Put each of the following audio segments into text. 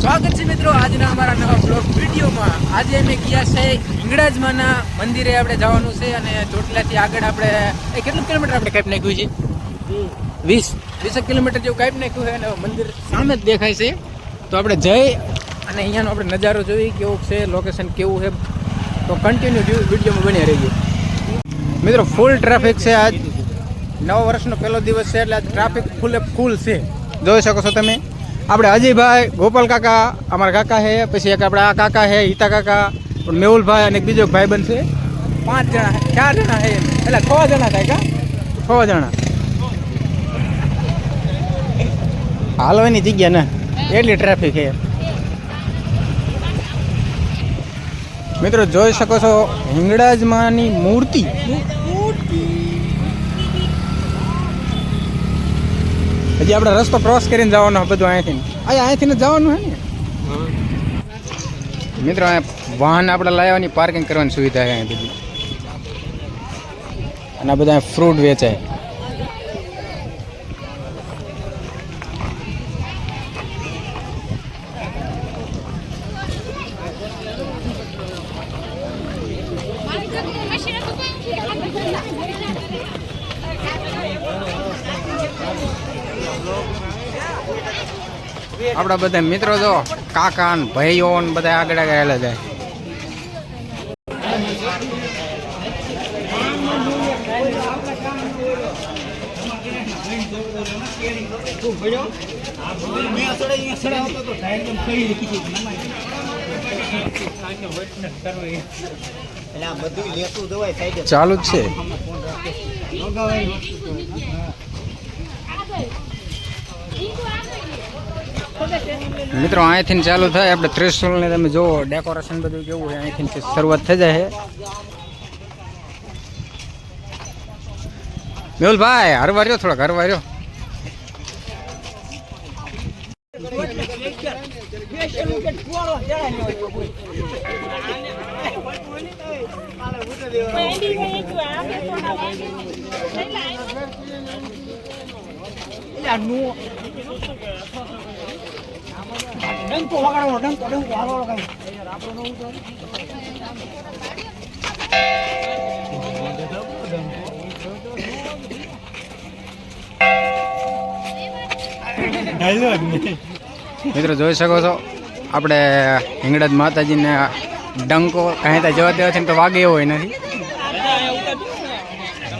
સ્વાગત છે મિત્રો આજના અમારા નવા બ્લોગ વિડીયોમાં. આજે અમે ગયા છે હિંગળાજમાના મંદિરે આપણે જવાનું છે અને ચોટીલાથી આગળ આપણે કેટલું કિલોમીટર આપણે કાપી નાખ્યું છે? 20 કિલોમીટર જેવું કાપી નાખ્યું છે અને મંદિર સામે જ દેખાય છે. તો આપણે જઈ અને અહીંયાનો આપણે નજારો જોઈએ કેવું છે, લોકેશન કેવું છે. તો કન્ટિન્યુ વિડીયોમાં બની રહીએ મિત્રો. ફૂલ ટ્રાફિક છે. આજ નવા વર્ષનો પહેલો દિવસ છે એટલે આજ ટ્રાફિક ફૂલ છે, જોઈ શકો છો તમે. આપણે અજયભાઈ, ગોપાલ કાકા અમારા કાકા છે, પછી એક આપણા આ કાકા છે હિતા કાકા, મેહુલભાઈ અને બીજો એક ભાઈબંધ છે. 5 જણા 4 જણા છે એટલે 6 જણા થાય કા 6 જણા હાલવાની જગ્યા ને એટલી ટ્રાફિક છે મિત્રો. જોઈ શકો છો હિંગળાજમાંની મૂર્તિ. હજી આપણે રસ્તો ક્રોસ કરીને જવાનો બધું અહીંથી જ જવાનું છે ને મિત્રો. અહીંયા વાહન આપણે લાવવાની પાર્કિંગ કરવાની સુવિધા છે અહીં બધી. અને આ બધા ફ્રૂટ વેચાય. આપણા બધા મિત્રો જો કાકા ને ભાઈઓ ને બધા આગળ આગળ જાય. ચાલુ જ છે મિત્રો. અહીંથી ચાલુ થાય આપણે ત્રિશુલ ને તમે જુઓ ડેકોરેશન બધું કેવું છે. અહીંથી શરૂઆત થઈ જાય છે. મેહુલભાઈ હરવા રહ્યો, થોડાક હરવા રહ્યો. મિત્રો જોઈ શકો છો આપણે હિંગળાજ માતાજીને ડંકો કાંઈ ત્યાં જવા દેવા છે ને તો વાગે એવો નથી.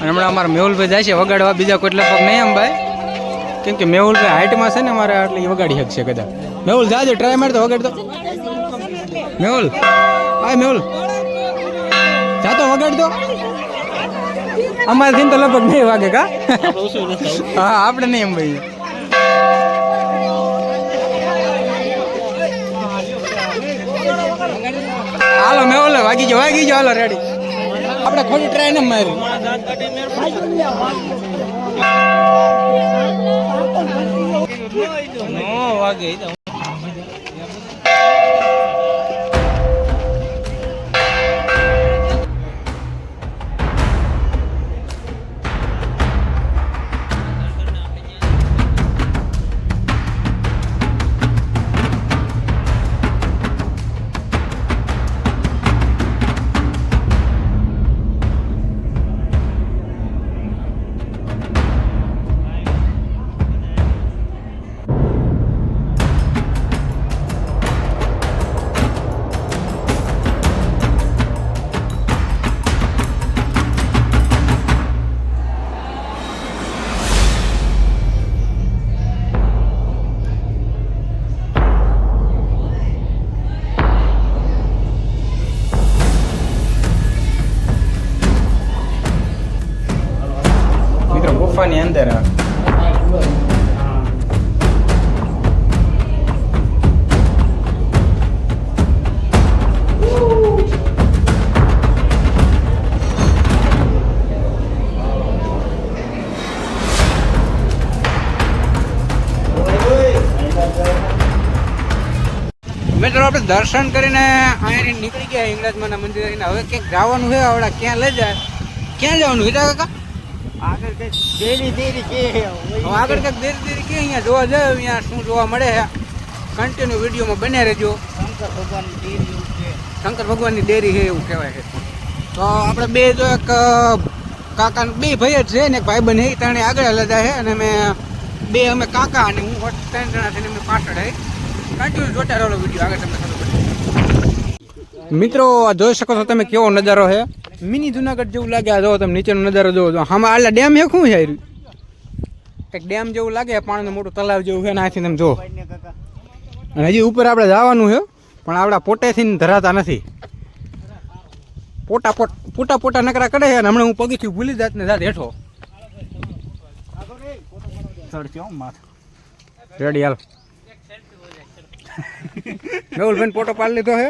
અને હમણાં અમારા મેહુલભાઈ જાય છે વગાડવા, બીજા કોઈ લગભગ નહીં આમ ભાઈ, કેમ કે મેહુલભાઈ હાઇટમાં છે ને અમારે એટલે એ વગાડી શકશે કદાચ. મેહુલ જાજો ટ્રાય મારતો વગાડતો. મેહુલ હા મેહુલ જાતો વગાડતો. અમારાથી તો લગભગ નહીં વાગે કા. હા આપણે નહીં એમ ભાઈ. હાલો મેહુલ વાગી જાઓ હાલો રેડી. આપણે ખોટી ટ્રાય ને મારી. વાગે ની અંદર. મિત્રો આપણે દર્શન કરીને અહીંયાથી નીકળી ગયા હિંગળાજમાના મંદિરે. હવે ક્યાંક જવાનું છે. આવડા ક્યાં લઈ જાય? ક્યાં જવાનું હિતા કાકા? આગળ કંઈક દેરી કે અહીંયા જોવા જાય. અહીંયા શું જોવા મળે છે કન્ટિન્યુ વિડીયોમાં બને રહેજો. શંકર ભગવાનની ડેરી છે એવું કહેવાય છે. તો આપણે બે જો એક કાકા બે ભાઈ જ છે ને એક ભાઈ બને ત્રણે આગળ લદા છે અને અમે કાકા અને હું 3 જણા થઈને અમે પાછળ હે. કન્ટિન્યુ જોતા રહો વિડીયો, આગળ તમને ખબર પડે. મિત્રો આ જોઈ શકો છો તમે કેવો નજારો છે, મિની જુનાગઢ જેવું લાગે. આ જો તમે નીચેનો નજારો જોવો છો. આમાં આટલા ડેમ છે શું છે? એક ડેમ જેવું લાગે, પાણીનું મોટું તલાવ જેવું છે ને આથી તમે જો. અને હજી ઉપર આપણે જવાનું છે પણ આપણા પોટેથી ધરાતા નથી. પોટા નકરા કરે છે અને હમણાં હું પગીથી ભૂલી જાત ને જાત હેઠો. રેડી હાલ. મેહુલભાઈ ફોટો પાડી લીધો છે,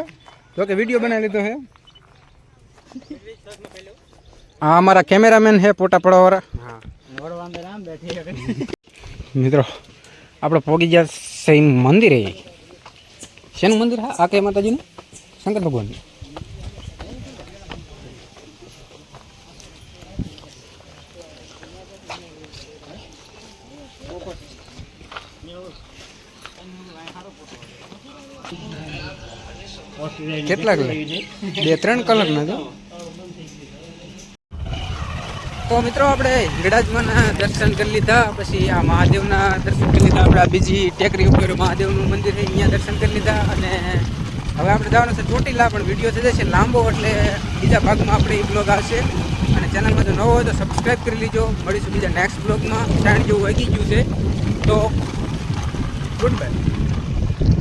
તો કે વિડીયો બનાવી લીધો છે. હા અમારા કેમેરામેન છે ફોટા પાડવાવાળા. મિત્રો આપણે પોગી ગયા છે મંદિરે. શેનું મંદિર? હા આ કે માતાજીનું? શંકર ભગવાનનું. કેટલા કલર? 2-3 કલરના છે. તો મિત્રો આપણે હિંગળાજમાંના દર્શન કરી લીધા, પછી આ મહાદેવના દર્શન કરી લીધા. આપણે આ બીજી ટેકરી ઉપર મહાદેવનું મંદિર છે અહીંયા દર્શન કરી લીધા. અને હવે આપણે જવાનું છે ચોટીલા, પણ વિડીયો થઈ જશે લાંબો એટલે બીજા ભાગમાં આપણે એ બ્લોગ આવશે. અને ચેનલમાં જો નવો હોય તો સબસ્ક્રાઈબ કરી લીજો. મળીશું બીજા નેક્સ્ટ બ્લોગમાં. ટાઈમ જેવું વાગી ગયું છે તો ગુડ બાય.